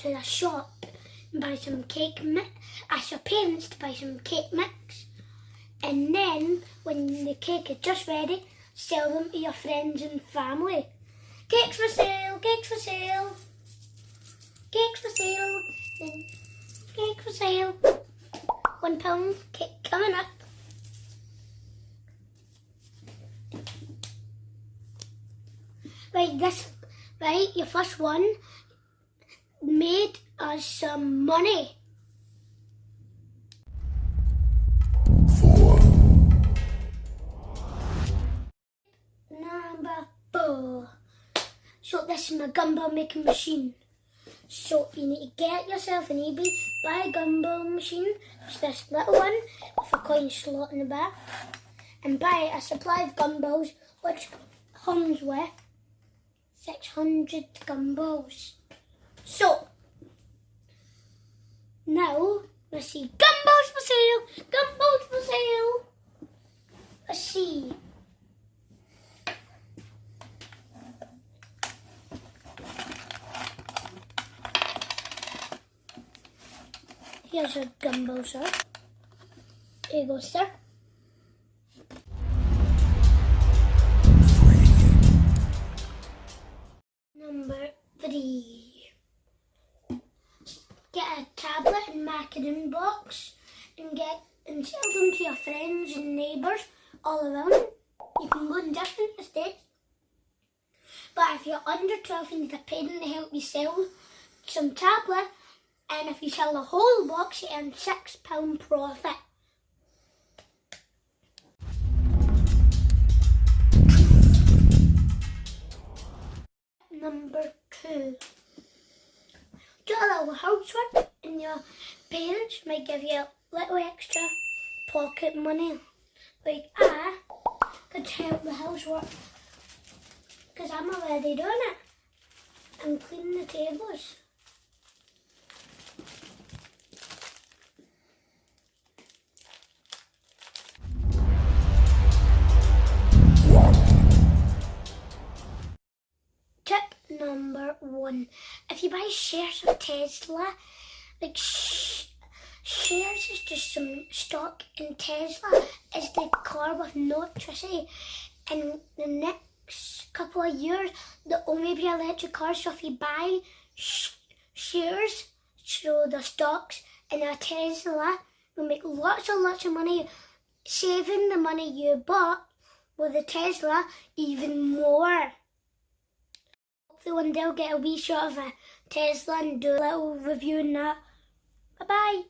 to the shop and buy some cake mix. Ask your parents to buy some cake mix. And then, when the cake is just ready, sell them to your friends and family. Cakes for sale, cakes for sale, cakes for sale, cake for sale. £1 cake coming up. Right, your first one made us some money. 4. Number 4. So this is my gumball making machine. So you need to get yourself an eBay, buy a gumball machine, it's this little one with a coin slot in the back, and buy a supply of gumballs which comes with 600 gumballs. So now let's see, gumballs for sale, gumballs for sale. Let's see. Here's a gumball, sir. Here you go, sir. 3. Number 3. Get a tablet and marketing box and sell them to your friends and neighbours all around. You can go in different estates. But if you're under 12, you need a parent to help you sell some tablet. And if you sell the whole box, you earn £6 profit. Number 2. Do a little housework and your parents might give you a little extra pocket money. Like I could help the housework because I'm already doing it. I'm cleaning the tables. Number 1. If you buy shares of Tesla, like shares is just some stock in Tesla, is the car with no electricity. In the next couple of years, there will only be electric cars. So if you buy shares, so the stocks in a Tesla, you'll make lots of money, saving the money you bought with a Tesla even more. One day I'll get a wee shot of a Tesla and do a little review on that. Bye bye.